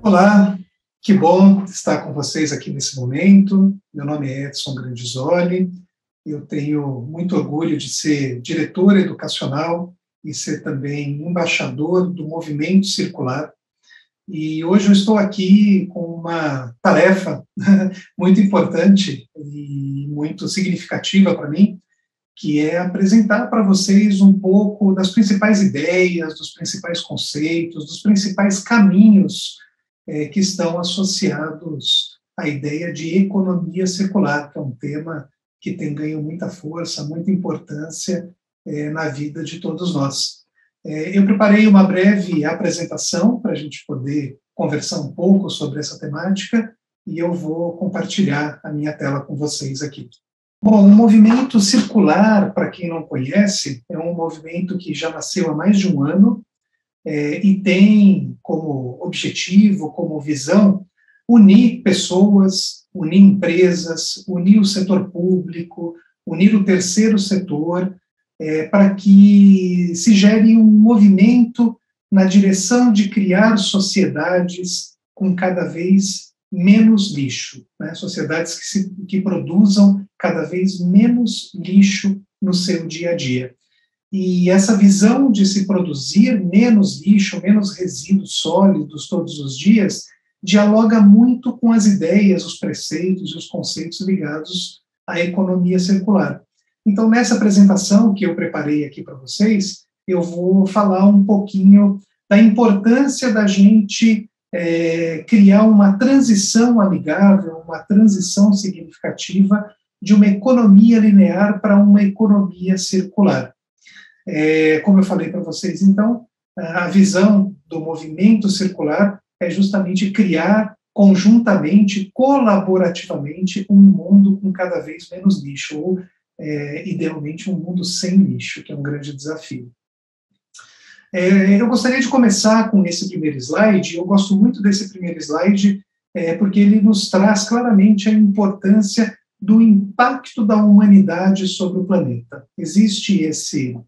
Olá, que bom estar com vocês aqui nesse momento. Meu nome é Edson Grandizoli. Eu tenho muito orgulho de ser diretor educacional e ser também embaixador do Movimento Circular. E hoje eu estou aqui com uma tarefa muito importante e muito significativa para mim, que é apresentar para vocês um pouco das principais ideias, dos principais conceitos, dos principais caminhos que estão associados à ideia de economia circular, que é um tema que tem ganho muita força, muita importância na vida de todos nós. Eu preparei uma breve apresentação para a gente poder conversar um pouco sobre essa temática e eu vou compartilhar a minha tela com vocês aqui. Bom, o movimento circular, para quem não conhece, é um movimento que já nasceu há mais de um ano e tem como objetivo, como visão, unir pessoas, unir empresas, unir o setor público, unir o terceiro setor, para que se gere um movimento na direção de criar sociedades com cada vez menos lixo, né? Sociedades que produzam cada vez menos lixo no seu dia a dia. E essa visão de se produzir menos lixo, menos resíduos sólidos todos os dias, dialoga muito com as ideias, os preceitos e os conceitos ligados à economia circular. Então, nessa apresentação que eu preparei aqui para vocês, eu vou falar um pouquinho da importância da gente criar uma transição amigável, uma transição significativa de uma economia linear para uma economia circular. Como eu falei para vocês, então, a visão do movimento circular é justamente criar conjuntamente, colaborativamente, um mundo com cada vez menos lixo, ou, idealmente, um mundo sem lixo, que é um grande desafio. Eu gostaria de começar com esse primeiro slide. Eu gosto muito desse primeiro slide, porque ele nos traz claramente a importância do impacto da humanidade sobre o planeta. Existe esse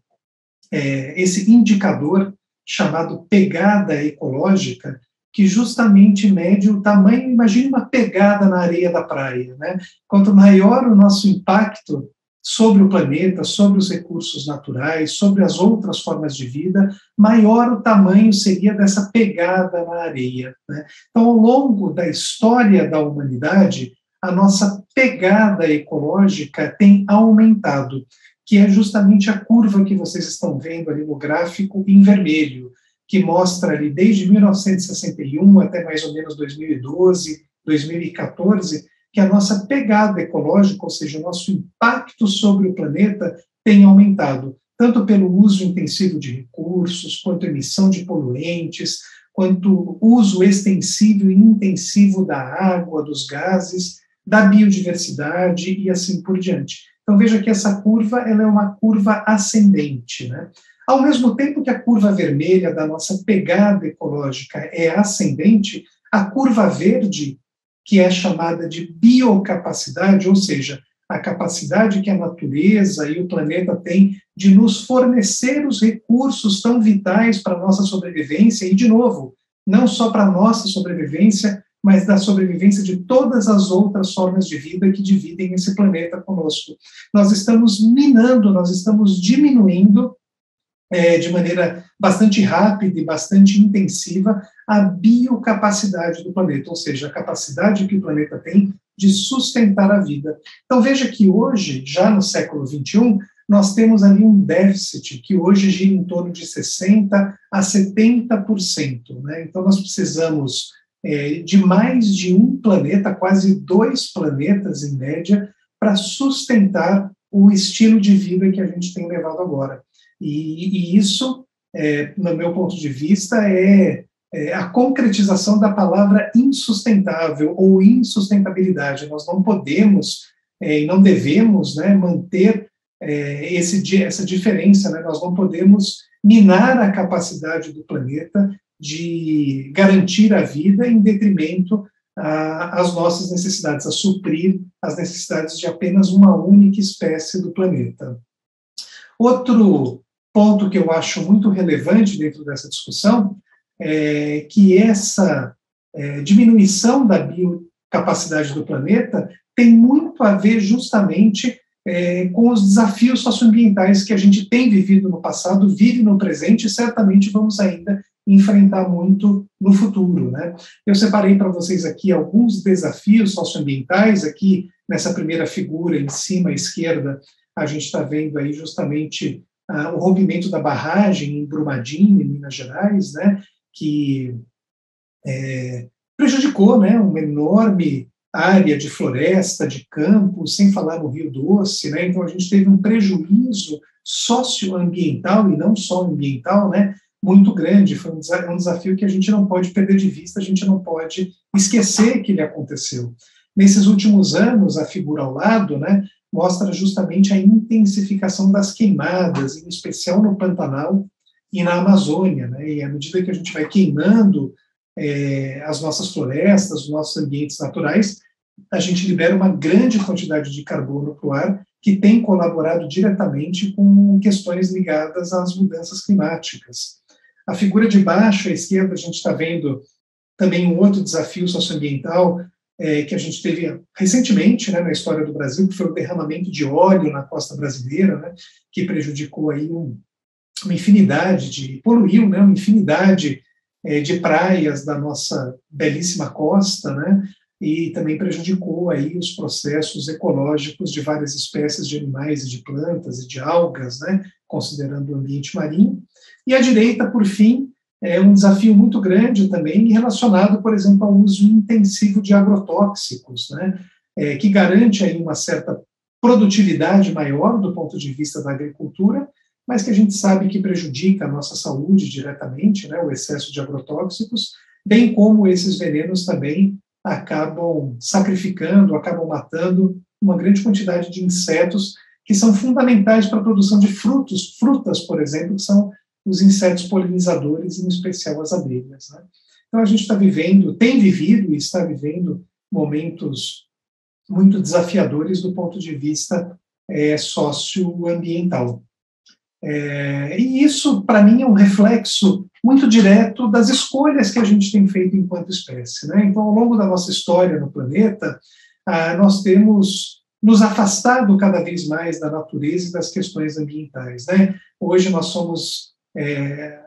indicador chamado pegada ecológica, que justamente mede o tamanho, imagine uma pegada na areia da praia, né? Quanto maior o nosso impacto sobre o planeta, sobre os recursos naturais, sobre as outras formas de vida, maior o tamanho seria dessa pegada na areia, né? Então, ao longo da história da humanidade, a nossa pegada ecológica tem aumentado, que é justamente a curva que vocês estão vendo ali no gráfico em vermelho, que mostra ali desde 1961 até mais ou menos 2012, 2014, que a nossa pegada ecológica, ou seja, o nosso impacto sobre o planeta, tem aumentado, tanto pelo uso intensivo de recursos, quanto emissão de poluentes, quanto uso extensivo e intensivo da água, dos gases, da biodiversidade e assim por diante. Então, veja que essa curva ela é uma curva ascendente, né? Ao mesmo tempo que a curva vermelha da nossa pegada ecológica é ascendente, a curva verde, que é chamada de biocapacidade, ou seja, a capacidade que a natureza e o planeta têm de nos fornecer os recursos tão vitais para a nossa sobrevivência, e, de novo, não só para a nossa sobrevivência, mas da sobrevivência de todas as outras formas de vida que dividem esse planeta conosco. Nós estamos minando, nós estamos diminuindo de maneira bastante rápida e bastante intensiva a biocapacidade do planeta, ou seja, a capacidade que o planeta tem de sustentar a vida. Então veja que hoje, já no século XXI, nós temos ali um déficit que hoje gira em torno de 60% a 70%, né? Então nós precisamos de mais de um planeta, quase 2 planetas em média, para sustentar o estilo de vida que a gente tem levado agora. E isso, no meu ponto de vista, é a concretização da palavra insustentável ou insustentabilidade. Nós não podemos e não devemos, né, manter essa diferença, né? Nós não podemos minar a capacidade do planeta de garantir a vida em detrimento às nossas necessidades, a suprir as necessidades de apenas uma única espécie do planeta. Outro ponto que eu acho muito relevante dentro dessa discussão é que essa diminuição da biocapacidade do planeta tem muito a ver justamente com os desafios socioambientais que a gente tem vivido no passado, vive no presente e certamente vamos ainda enfrentar muito no futuro, né? Eu separei para vocês aqui alguns desafios socioambientais, aqui nessa primeira figura em cima à esquerda, a gente está vendo aí justamente o rompimento da barragem em Brumadinho, em Minas Gerais, né, que prejudicou, né, uma enorme área de floresta, de campo, sem falar no Rio Doce, né, então a gente teve um prejuízo socioambiental e não só ambiental, né, muito grande. Foi um desafio que a gente não pode perder de vista, a gente não pode esquecer que ele aconteceu. Nesses últimos anos, a figura ao lado, né, mostra justamente a intensificação das queimadas, em especial no Pantanal e na Amazônia, né, e à medida que a gente vai queimando as nossas florestas, os nossos ambientes naturais, a gente libera uma grande quantidade de carbono para o ar, que tem colaborado diretamente com questões ligadas às mudanças climáticas. A figura de baixo, à esquerda, a gente está vendo também um outro desafio socioambiental que a gente teve recentemente, né, na história do Brasil, que foi o derramamento de óleo na costa brasileira, né, que prejudicou aí uma infinidade poluiu, né, uma infinidade de praias da nossa belíssima costa, né, e também prejudicou aí os processos ecológicos de várias espécies de animais e de plantas e de algas, né, considerando o ambiente marinho. E à direita, por fim, é um desafio muito grande também relacionado, por exemplo, ao uso intensivo de agrotóxicos, né, que garante aí uma certa produtividade maior do ponto de vista da agricultura, mas que a gente sabe que prejudica a nossa saúde diretamente, né, o excesso de agrotóxicos, bem como esses venenos também acabam sacrificando, acabam matando uma grande quantidade de insetos que são fundamentais para a produção de frutas, por exemplo, que são os insetos polinizadores, em especial as abelhas, né? Então a gente tem vivido e está vivendo momentos muito desafiadores do ponto de vista socioambiental. E isso, para mim, é um reflexo muito direto das escolhas que a gente tem feito enquanto espécie, né? Então, ao longo da nossa história no planeta, nós temos nos afastado cada vez mais da natureza e das questões ambientais, né? Hoje nós somos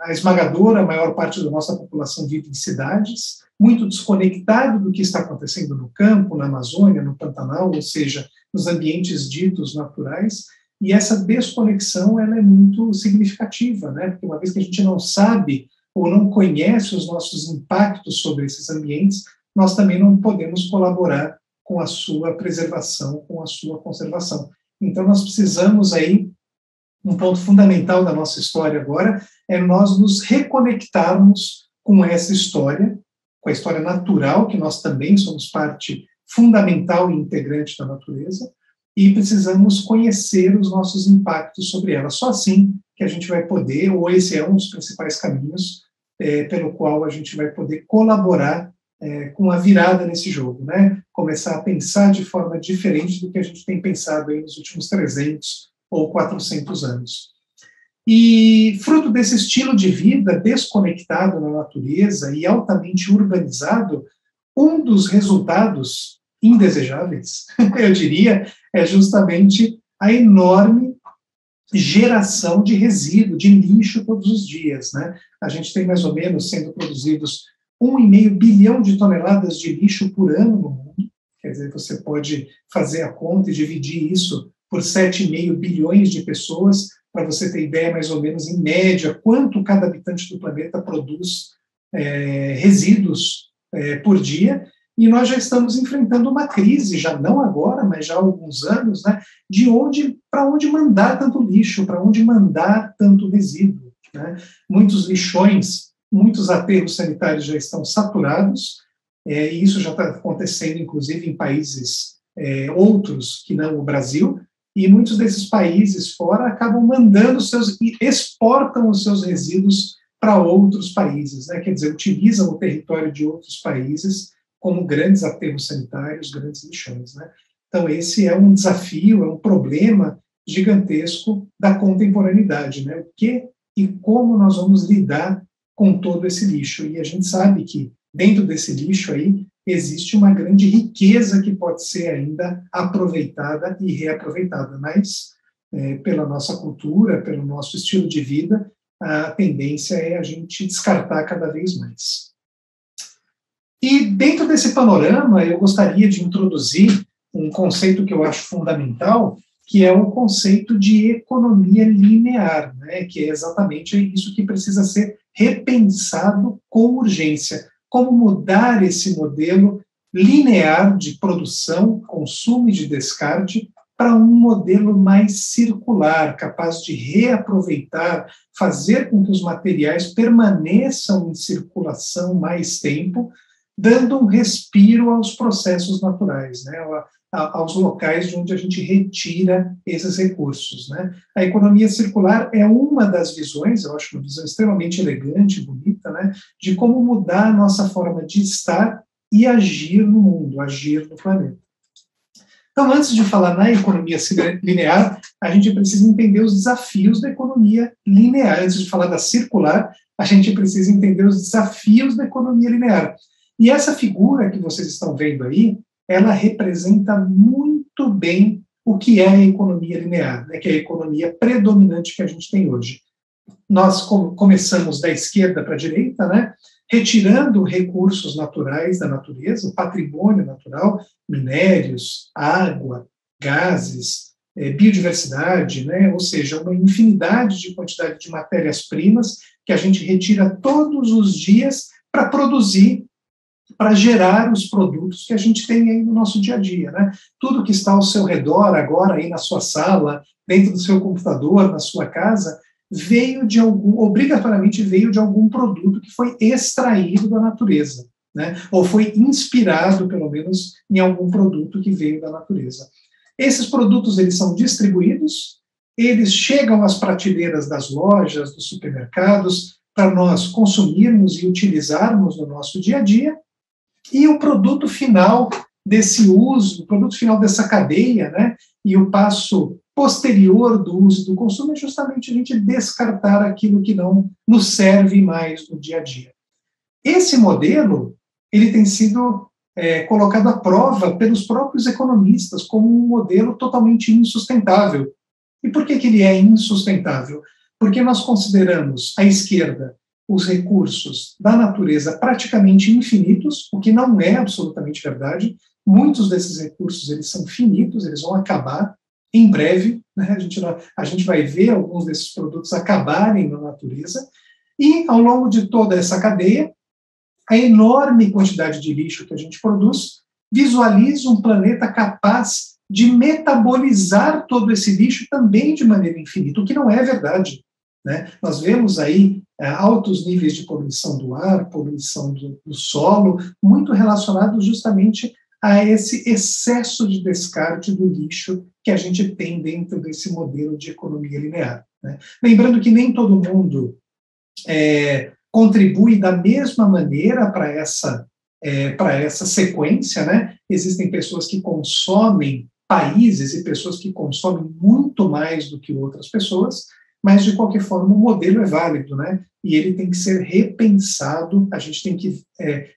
a esmagadora maior parte da nossa população vive em cidades, muito desconectado do que está acontecendo no campo, na Amazônia, no Pantanal, ou seja, nos ambientes ditos naturais. E essa desconexão ela é muito significativa, né? Porque uma vez que a gente não sabe ou não conhece os nossos impactos sobre esses ambientes, nós também não podemos colaborar com a sua preservação, com a sua conservação. Então, nós precisamos aí, um ponto fundamental da nossa história agora, é nós nos reconectarmos com essa história, com a história natural, que nós também somos parte fundamental e integrante da natureza, e precisamos conhecer os nossos impactos sobre ela. Só assim que a gente vai poder, ou esse é um dos principais caminhos pelo qual a gente vai poder colaborar com a virada nesse jogo, né? Começar a pensar de forma diferente do que a gente tem pensado aí nos últimos 300 ou 400 anos. E, fruto desse estilo de vida desconectado na natureza e altamente urbanizado, um dos resultados indesejáveis, eu diria, é justamente a enorme geração de resíduo, de lixo todos os dias, né? A gente tem mais ou menos sendo produzidos 1,5 bilhão de toneladas de lixo por ano no mundo. Quer dizer, você pode fazer a conta e dividir isso por 7,5 bilhões de pessoas, para você ter ideia, mais ou menos, em média, quanto cada habitante do planeta produz resíduos por dia. E nós já estamos enfrentando uma crise, já não agora, mas já há alguns anos, né, de para onde mandar tanto lixo, para onde mandar tanto resíduo, né? Muitos lixões, muitos aterros sanitários já estão saturados, e isso já está acontecendo, inclusive, em países outros que não o Brasil, e muitos desses países fora acabam mandando e exportam os seus resíduos para outros países, né? Quer dizer, utilizam o território de outros países como grandes aterros sanitários, grandes lixões, né? Então, esse é um desafio, é um problema gigantesco da contemporaneidade, né? O que e como nós vamos lidar com todo esse lixo? E a gente sabe que dentro desse lixo aí, existe uma grande riqueza que pode ser ainda aproveitada e reaproveitada, mas pela nossa cultura, pelo nosso estilo de vida, a tendência é a gente descartar cada vez mais. E dentro desse panorama, eu gostaria de introduzir um conceito que eu acho fundamental, que é o conceito de economia linear, né, que é exatamente isso que precisa ser repensado com urgência. Como mudar esse modelo linear de produção, consumo e de descarte para um modelo mais circular, capaz de reaproveitar, fazer com que os materiais permaneçam em circulação mais tempo, dando um respiro aos processos naturais, né, aos locais de onde a gente retira esses recursos, né. A economia circular é uma das visões, eu acho uma visão extremamente elegante, bonita, né, de como mudar a nossa forma de estar e agir no mundo, agir no planeta. Então, antes de falar na economia linear, a gente precisa entender os desafios da economia linear. Antes de falar da circular, a gente precisa entender os desafios da economia linear. E essa figura que vocês estão vendo aí, ela representa muito bem o que é a economia linear, né, que é a economia predominante que a gente tem hoje. Nós começamos da esquerda para a direita, né, retirando recursos naturais da natureza, o patrimônio natural, minérios, água, gases, biodiversidade, né, ou seja, uma infinidade de quantidade de matérias-primas que a gente retira todos os dias para produzir, para gerar os produtos que a gente tem aí no nosso dia a dia, né? Tudo que está ao seu redor agora, aí na sua sala, dentro do seu computador, na sua casa, obrigatoriamente veio de algum produto que foi extraído da natureza, né? Ou foi inspirado, pelo menos, em algum produto que veio da natureza. Esses produtos, eles são distribuídos, eles chegam às prateleiras das lojas, dos supermercados, para nós consumirmos e utilizarmos no nosso dia a dia, e o produto final desse uso, o produto final dessa cadeia, né, e o passo posterior do uso e do consumo é justamente a gente descartar aquilo que não nos serve mais no dia a dia. Esse modelo, ele tem sido colocado à prova pelos próprios economistas como um modelo totalmente insustentável. E por que ele é insustentável? Porque nós consideramos à esquerda os recursos da natureza praticamente infinitos, o que não é absolutamente verdade. Muitos desses recursos, eles são finitos, eles vão acabar em breve, né? A gente vai ver alguns desses produtos acabarem na natureza, e ao longo de toda essa cadeia, a enorme quantidade de lixo que a gente produz visualiza um planeta capaz de metabolizar todo esse lixo também de maneira infinita, o que não é verdade, né? Nós vemos aí altos níveis de poluição do ar, poluição do solo, muito relacionados justamente a esse excesso de descarte do lixo que a gente tem dentro desse modelo de economia linear, né? Lembrando que nem todo mundo contribui da mesma maneira para essa sequência, né? Existem pessoas que consomem, países e pessoas que consomem muito mais do que outras pessoas, mas, de qualquer forma, o modelo é válido, né? E ele tem que ser repensado, a gente tem que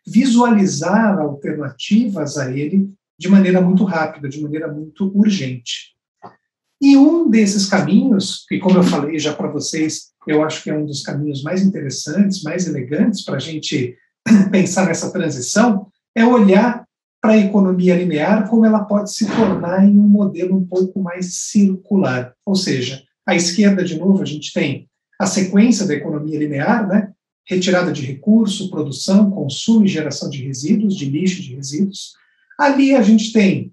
visualizar alternativas a ele de maneira muito rápida, de maneira muito urgente. E um desses caminhos, que, como eu falei já para vocês, eu acho que é um dos caminhos mais interessantes, mais elegantes para a gente pensar nessa transição, é olhar para a economia linear como ela pode se tornar em um modelo um pouco mais circular. Ou seja, à esquerda, de novo, a gente tem a sequência da economia linear, né? Retirada de recurso, produção, consumo e geração de resíduos, de lixo de resíduos. Ali a gente tem,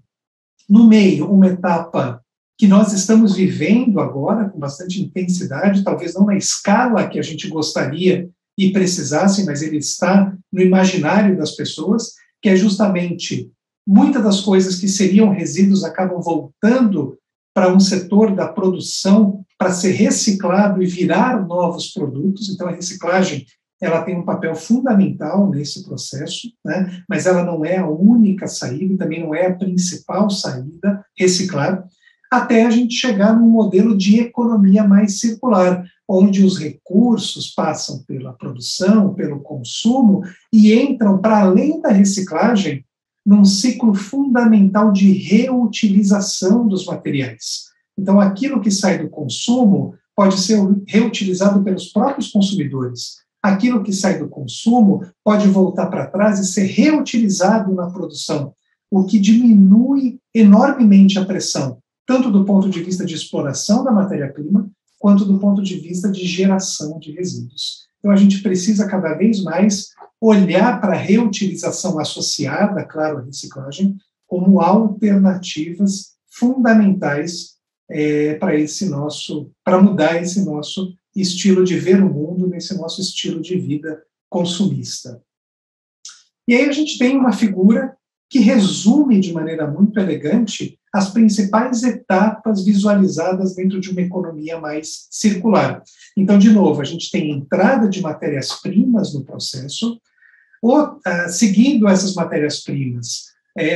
no meio, uma etapa que nós estamos vivendo agora com bastante intensidade, talvez não na escala que a gente gostaria e precisasse, mas ele está no imaginário das pessoas, que é justamente muitas das coisas que seriam resíduos acabam voltando para um setor da produção para ser reciclado e virar novos produtos. Então, a reciclagem ela tem um papel fundamental nesse processo, né? Mas ela não é a única saída, também não é a principal saída, reciclar, até a gente chegar num modelo de economia mais circular, onde os recursos passam pela produção, pelo consumo e entram para além da reciclagem num ciclo fundamental de reutilização dos materiais. Então, aquilo que sai do consumo pode ser reutilizado pelos próprios consumidores. Aquilo que sai do consumo pode voltar para trás e ser reutilizado na produção, o que diminui enormemente a pressão, tanto do ponto de vista de exploração da matéria-prima, quanto do ponto de vista de geração de resíduos. Então, a gente precisa cada vez mais olhar para a reutilização associada, claro, à reciclagem, como alternativas fundamentais para mudar esse nosso estilo de ver o mundo, nesse nosso estilo de vida consumista. E aí a gente tem uma figura que resume de maneira muito elegante as principais etapas visualizadas dentro de uma economia mais circular. Então, de novo, a gente tem entrada de matérias-primas no processo, seguindo essas matérias-primas,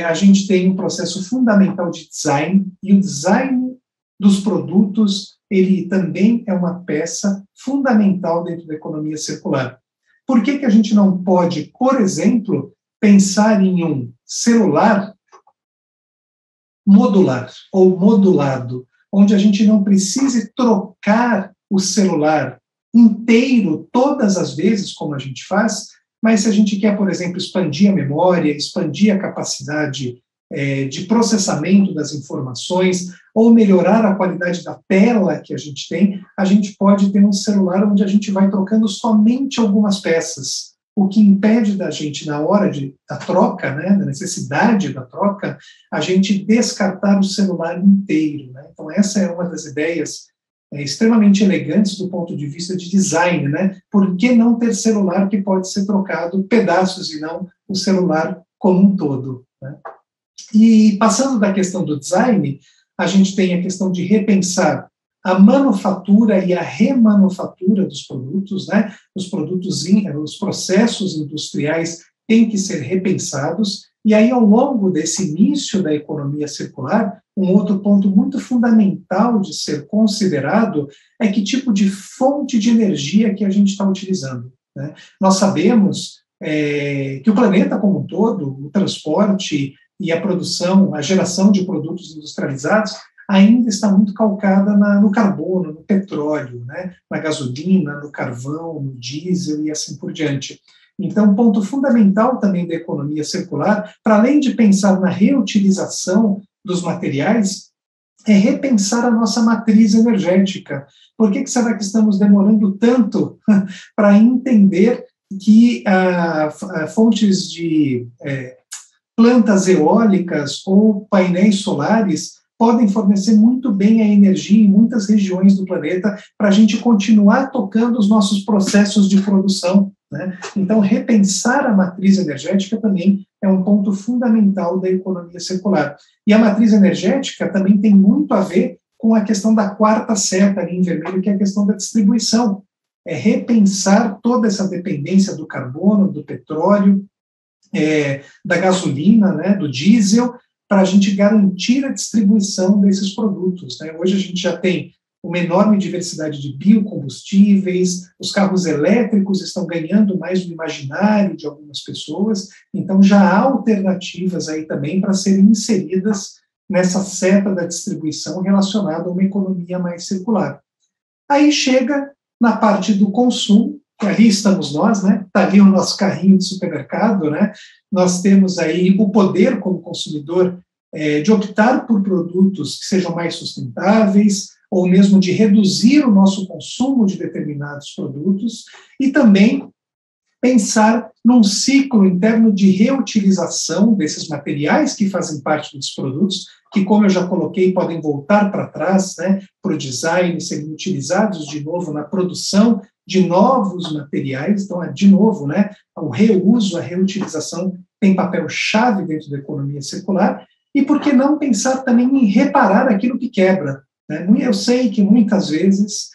a gente tem um processo fundamental de design, e o design dos produtos, ele também é uma peça fundamental dentro da economia circular. Por que a gente não pode, por exemplo, pensar em um celular modular ou modulado, onde a gente não precise trocar o celular inteiro todas as vezes, como a gente faz, mas se a gente quer, por exemplo, expandir a memória, expandir a capacidade de processamento das informações, ou melhorar a qualidade da tela que a gente pode ter um celular onde a gente vai trocando somente algumas peças, o que impede da gente, na hora da troca, né, da necessidade da troca, a gente descartar o celular inteiro. Né? Então, essa é uma das ideias extremamente elegantes do ponto de vista de design. Né? Por que não ter celular que pode ser trocado pedaços e não o celular como um todo? Né? E passando da questão do design, a gente tem a questão de repensar a manufatura e a remanufatura dos produtos, né? Os processos industriais têm que ser repensados, e aí, ao longo desse início da economia circular, um outro ponto muito fundamental de ser considerado é que tipo de fonte de energia que a gente está utilizando. Né? Nós sabemos que o planeta como um todo, o transporte e a produção, a geração de produtos industrializados, ainda está muito calcada no carbono, no petróleo, né? Na gasolina, no carvão, no diesel e assim por diante. Então, um ponto fundamental também da economia circular, para além de pensar na reutilização dos materiais, é repensar a nossa matriz energética. Por que será que estamos demorando tanto para entender que fontes de plantas eólicas ou painéis solares podem fornecer muito bem a energia em muitas regiões do planeta para a gente continuar tocando os nossos processos de produção? Né? Então, repensar a matriz energética também é um ponto fundamental da economia circular. E a matriz energética também tem muito a ver com a questão da quarta seta ali em vermelho, que é a questão da distribuição. É repensar toda essa dependência do carbono, do petróleo, da gasolina, né, do diesel, para a gente garantir a distribuição desses produtos. Né? Hoje a gente já tem uma enorme diversidade de biocombustíveis, os carros elétricos estão ganhando mais no imaginário de algumas pessoas, então já há alternativas aí também para serem inseridas nessa seta da distribuição relacionada a uma economia mais circular. Aí chega na parte do consumo, que ali estamos nós, né? Está ali o nosso carrinho de supermercado, né? Nós temos aí o poder como consumidor de optar por produtos que sejam mais sustentáveis, ou mesmo de reduzir o nosso consumo de determinados produtos, e também pensar num ciclo interno de reutilização desses materiais que fazem parte dos produtos, que, como eu já coloquei, podem voltar para trás, né, para o design, serem utilizados de novo na produção de novos materiais. Então, de novo, né, o reuso, a reutilização tem papel-chave dentro da economia circular. E por que não pensar também em reparar aquilo que quebra? Né? Eu sei que muitas vezes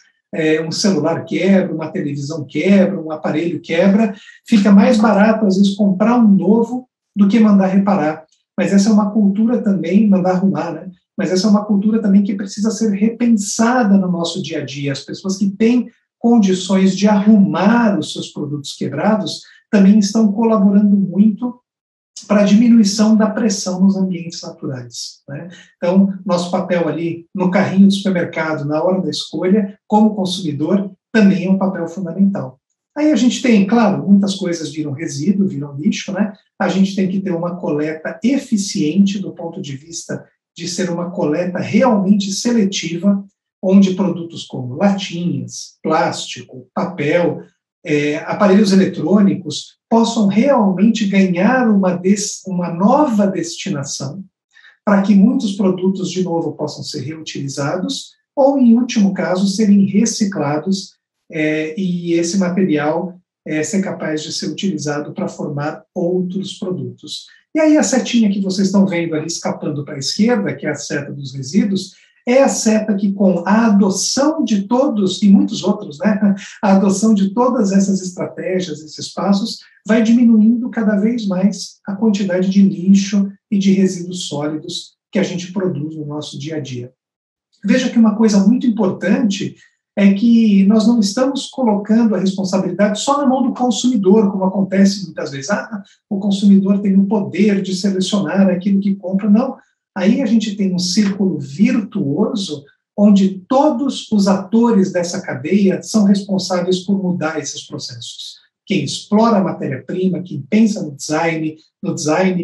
um celular quebra, uma televisão quebra, um aparelho quebra, fica mais barato, às vezes, comprar um novo do que mandar reparar. Mas essa é uma cultura também, mandar arrumar, né? Mas essa é uma cultura também que precisa ser repensada no nosso dia a dia. As pessoas que têm condições de arrumar os seus produtos quebrados, também estão colaborando muito para a diminuição da pressão nos ambientes naturais, né? Então, nosso papel ali no carrinho do supermercado, na hora da escolha, como consumidor, também é um papel fundamental. Aí a gente tem, claro, muitas coisas viram resíduo, viram lixo, né? A gente tem que ter uma coleta eficiente do ponto de vista de ser uma coleta realmente seletiva, onde produtos como latinhas, plástico, papel, aparelhos eletrônicos possam realmente ganhar uma nova destinação, para que muitos produtos, de novo, possam ser reutilizados ou, em último caso, serem reciclados e esse material ser capaz de ser utilizado para formar outros produtos. E aí a setinha que vocês estão vendo ali escapando para a esquerda, que é a seta dos resíduos, é a seta que, com a adoção de todos, e muitos outros, né, a adoção de todas essas estratégias, esses passos, vai diminuindo cada vez mais a quantidade de lixo e de resíduos sólidos que a gente produz no nosso dia a dia. Veja que uma coisa muito importante é que nós não estamos colocando a responsabilidade só na mão do consumidor, como acontece muitas vezes. O consumidor tem o poder de selecionar aquilo que compra. Não. Aí a gente tem um círculo virtuoso onde todos os atores dessa cadeia são responsáveis por mudar esses processos. Quem explora a matéria-prima, quem pensa no design,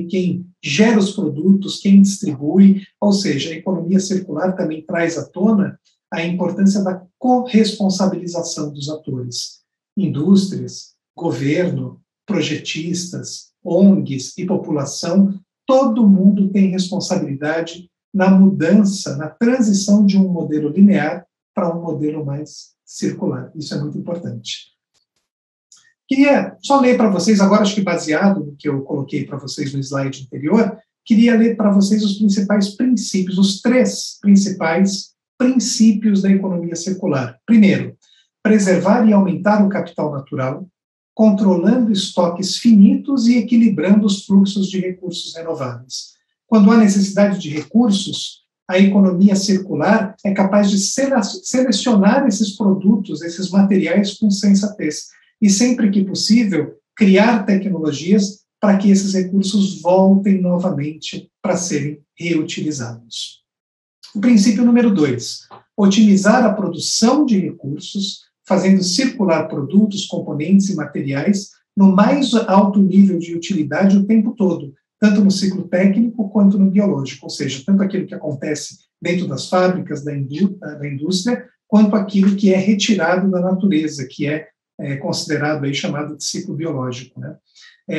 quem gera os produtos, quem distribui, ou seja, a economia circular também traz à tona a importância da corresponsabilização dos atores. Indústrias, governo, projetistas, ONGs e população, todo mundo tem responsabilidade na mudança, na transição de um modelo linear para um modelo mais circular. Isso é muito importante. Queria só ler para vocês, agora acho que baseado no que eu coloquei para vocês no slide anterior, queria ler para vocês os principais princípios, os 3 principais princípios da economia circular. Primeiro, preservar e aumentar o capital natural, controlando estoques finitos e equilibrando os fluxos de recursos renováveis. Quando há necessidade de recursos, a economia circular é capaz de selecionar esses produtos, esses materiais com sensatez, e sempre que possível, criar tecnologias para que esses recursos voltem novamente para serem reutilizados. O princípio número 2, otimizar a produção de recursos, fazendo circular produtos, componentes e materiais no mais alto nível de utilidade o tempo todo, tanto no ciclo técnico quanto no biológico, ou seja, tanto aquilo que acontece dentro das fábricas, da indústria, quanto aquilo que é retirado da natureza, que é considerado aí chamado de ciclo biológico, né?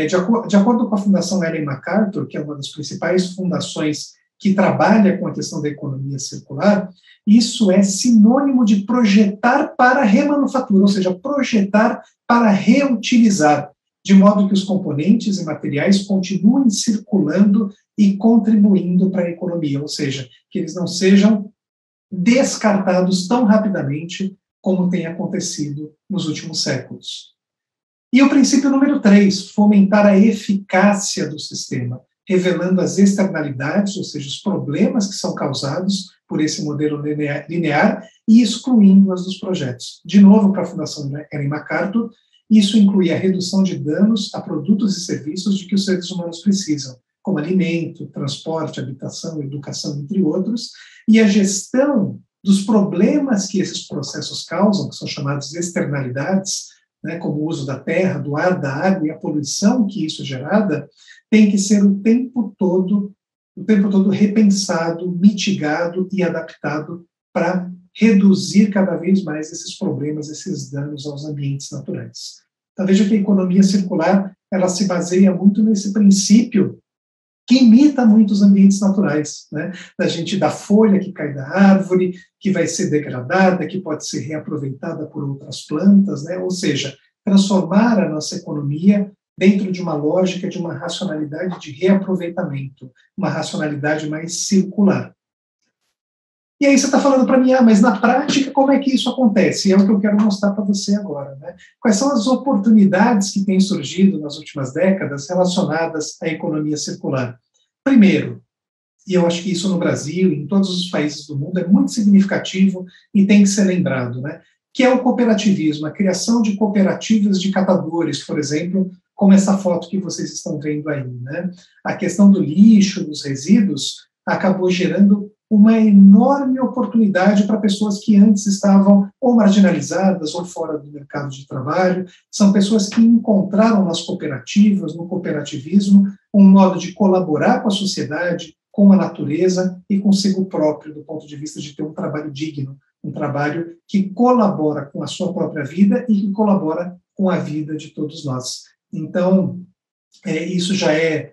De acordo com a Fundação Ellen MacArthur, que é uma das principais fundações que trabalha com a questão da economia circular, isso é sinônimo de projetar para remanufatura, ou seja, projetar para reutilizar, de modo que os componentes e materiais continuem circulando e contribuindo para a economia, ou seja, que eles não sejam descartados tão rapidamente como tem acontecido nos últimos séculos. E o princípio número 3, fomentar a eficácia do sistema, revelando as externalidades, ou seja, os problemas que são causados por esse modelo linear e excluindo-as dos projetos. De novo, para a Fundação Ellen MacArthur, isso inclui a redução de danos a produtos e serviços de que os seres humanos precisam, como alimento, transporte, habitação, educação, entre outros, e a gestão dos problemas que esses processos causam, que são chamados externalidades, né, como o uso da terra, do ar, da água e a poluição que isso é gerada, tem que ser o tempo todo repensado, mitigado e adaptado para reduzir cada vez mais esses problemas, esses danos aos ambientes naturais. Então veja que a economia circular, ela se baseia muito nesse princípio que imita muito os ambientes naturais, né? Da folha que cai da árvore, que vai ser degradada, que pode ser reaproveitada por outras plantas, né? Ou seja, transformar a nossa economia dentro de uma lógica de uma racionalidade de reaproveitamento, uma racionalidade mais circular. E aí você está falando para mim, mas na prática como é que isso acontece? E é o que eu quero mostrar para você agora, né? Quais são as oportunidades que têm surgido nas últimas décadas relacionadas à economia circular? Primeiro, e eu acho que isso no Brasil e em todos os países do mundo é muito significativo e tem que ser lembrado, né? que é o cooperativismo, a criação de cooperativas de catadores, por exemplo, como essa foto que vocês estão vendo aí, né? A questão do lixo, dos resíduos, acabou gerando uma enorme oportunidade para pessoas que antes estavam ou marginalizadas ou fora do mercado de trabalho. São pessoas que encontraram nas cooperativas, no cooperativismo, um modo de colaborar com a sociedade, com a natureza e consigo próprio, do ponto de vista de ter um trabalho digno, um trabalho que colabora com a sua própria vida e que colabora com a vida de todos nós. Então, isso já é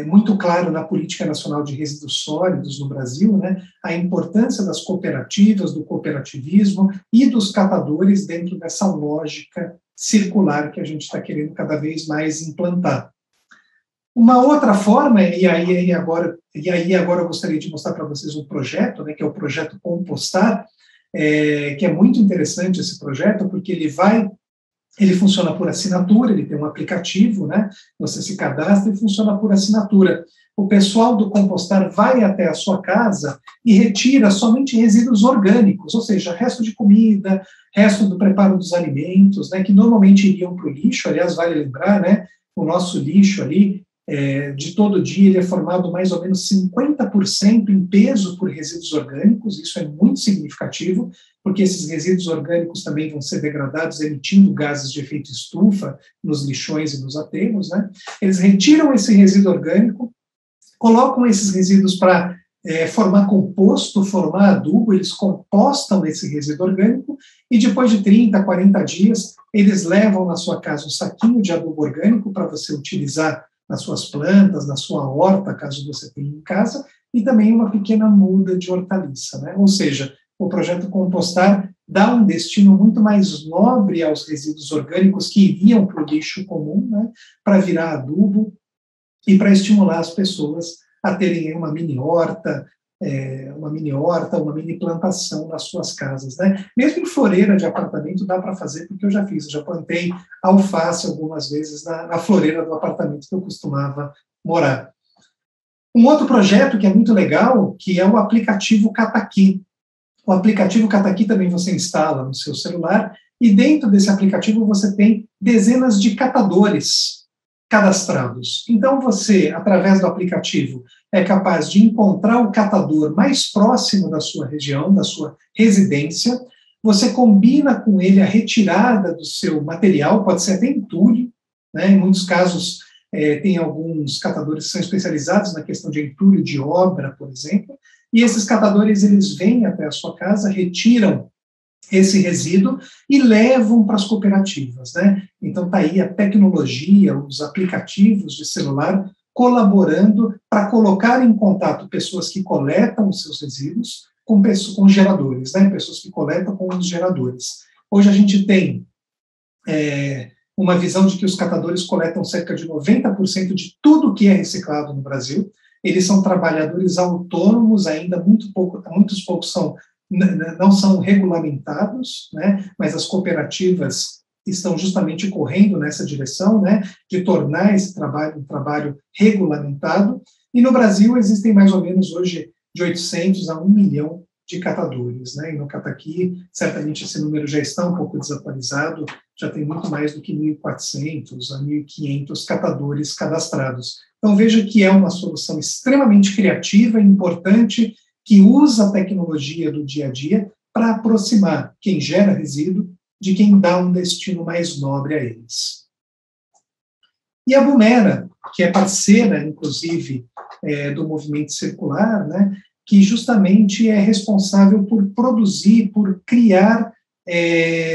muito claro na Política Nacional de Resíduos Sólidos no Brasil, né, a importância das cooperativas, do cooperativismo e dos catadores dentro dessa lógica circular que a gente está querendo cada vez mais implantar. Uma outra forma, e aí agora eu gostaria de mostrar para vocês um projeto, né, que é o projeto Compostar, que é muito interessante esse projeto, porque ele funciona por assinatura, ele tem um aplicativo, né? Você se cadastra e funciona por assinatura. O pessoal do Compostar vai até a sua casa e retira somente resíduos orgânicos, ou seja, resto de comida, resto do preparo dos alimentos, né, que normalmente iriam para o lixo. Aliás, vale lembrar, né, o nosso lixo ali, de todo dia, ele é formado mais ou menos 50% em peso por resíduos orgânicos. Isso é muito significativo, porque esses resíduos orgânicos também vão ser degradados, emitindo gases de efeito estufa nos lixões e nos aterros, né? Eles retiram esse resíduo orgânico, colocam esses resíduos para formar composto, formar adubo, eles compostam esse resíduo orgânico e depois de 30, 40 dias, eles levam na sua casa um saquinho de adubo orgânico para você utilizar nas suas plantas, na sua horta, caso você tenha em casa, e também uma pequena muda de hortaliça, né? Ou seja, o projeto Compostar dá um destino muito mais nobre aos resíduos orgânicos que iriam para o lixo comum, né, para virar adubo e para estimular as pessoas a terem uma mini horta, uma mini plantação nas suas casas, né? Mesmo em floreira de apartamento dá para fazer, porque eu já fiz, eu já plantei alface algumas vezes na floreira do apartamento que eu costumava morar. Um outro projeto que é muito legal, que é o aplicativo Cataqui. O aplicativo Cataqui também você instala no seu celular, e dentro desse aplicativo você tem dezenas de catadores cadastrados. Então você, através do aplicativo, é capaz de encontrar o catador mais próximo da sua região, da sua residência, você combina com ele a retirada do seu material, pode ser até entulho, né? Em muitos casos tem alguns catadores que são especializados na questão de entulho de obra, por exemplo, e esses catadores, eles vêm até a sua casa, retiram esse resíduo e levam para as cooperativas, né? Então está aí a tecnologia, os aplicativos de celular colaborando para colocar em contato pessoas que coletam os seus resíduos com geradores, né? Pessoas que coletam com os geradores. Hoje a gente tem uma visão de que os catadores coletam cerca de 90% de tudo que é reciclado no Brasil. Eles são trabalhadores autônomos, ainda muitos poucos não são regulamentados, né, mas as cooperativas estão justamente correndo nessa direção, né, de tornar esse trabalho um trabalho regulamentado, e no Brasil existem mais ou menos hoje de 800 a 1 milhão de catadores, né, e no Cataqui, certamente esse número já está um pouco desatualizado, já tem muito mais do que 1.400 a 1.500 catadores cadastrados. Então veja que é uma solução extremamente criativa e importante, que usa a tecnologia do dia a dia para aproximar quem gera resíduo de quem dá um destino mais nobre a eles. E a Bumera, que é parceira, inclusive, do movimento circular, né, que justamente é responsável por produzir, por criar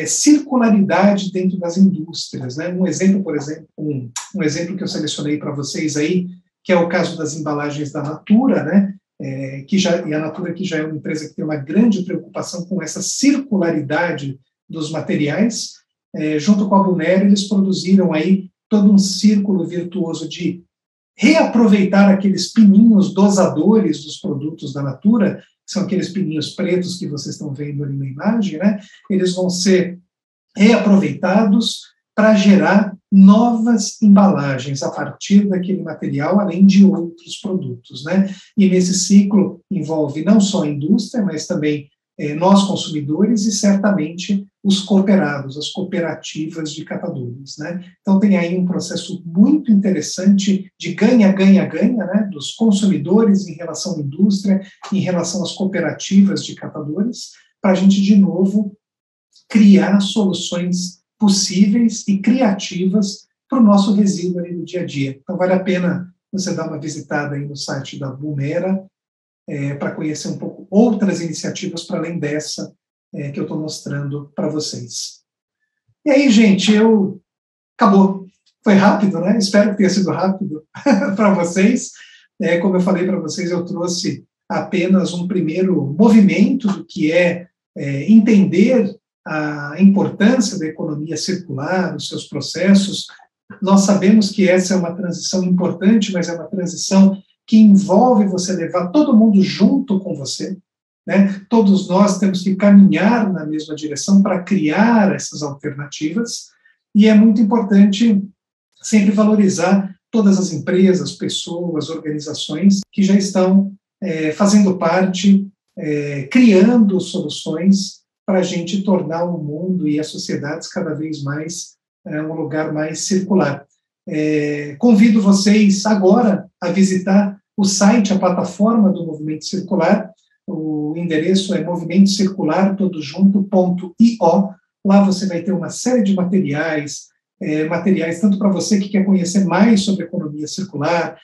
circularidade dentro das indústrias, né? Um exemplo, por exemplo, um exemplo que eu selecionei para vocês aí, que é o caso das embalagens da Natura, né? E a Natura que já é uma empresa que tem uma grande preocupação com essa circularidade dos materiais. Junto com a Bumera, eles produziram aí todo um círculo virtuoso de reaproveitar aqueles pininhos dosadores dos produtos da Natura, que são aqueles pininhos pretos que vocês estão vendo ali na imagem, né? Eles vão ser reaproveitados para gerar novas embalagens a partir daquele material, além de outros produtos, né? E nesse ciclo envolve não só a indústria, mas também nós consumidores e certamente os cooperados, as cooperativas de catadores, né? Então tem aí um processo muito interessante de ganha-ganha-ganha, né, dos consumidores em relação à indústria, em relação às cooperativas de catadores, para a gente, de novo, criar soluções possíveis e criativas para o nosso resíduo ali do dia a dia. Então vale a pena você dar uma visitada aí no site da Boomera, para conhecer um pouco outras iniciativas para além dessa que eu estou mostrando para vocês. E aí, gente, acabou. Foi rápido, né? Espero que tenha sido rápido para vocês. Como eu falei para vocês, eu trouxe apenas um primeiro movimento do que entender a importância da economia circular, os seus processos. Nós sabemos que essa é uma transição importante, mas é uma transição que envolve você levar todo mundo junto com você, né? Todos nós temos que caminhar na mesma direção para criar essas alternativas, e é muito importante sempre valorizar todas as empresas, pessoas, organizações que já estão fazendo parte, criando soluções para a gente tornar o mundo e as sociedades cada vez mais um lugar mais circular. Convido vocês agora a visitar o site, a plataforma do Movimento Circular. O endereço é movimentocircular.io. Lá você vai ter uma série de materiais tanto para você que quer conhecer mais sobre economia circular,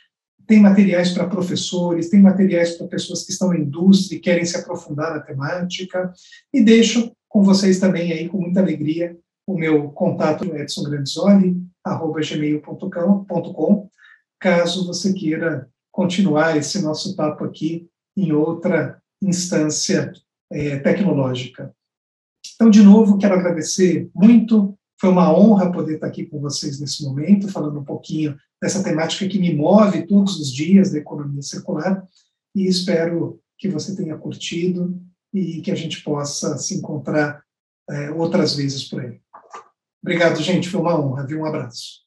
tem materiais para professores, tem materiais para pessoas que estão na indústria e querem se aprofundar na temática, e deixo com vocês também aí, com muita alegria, o meu contato edsongranzoli@gmail.com, caso você queira continuar esse nosso papo aqui em outra instância tecnológica. Então, de novo, quero agradecer muito. Foi uma honra poder estar aqui com vocês nesse momento, falando um pouquinho dessa temática que me move todos os dias da economia circular, e espero que você tenha curtido e que a gente possa se encontrar outras vezes por aí. Obrigado, gente, foi uma honra, viu? Um abraço.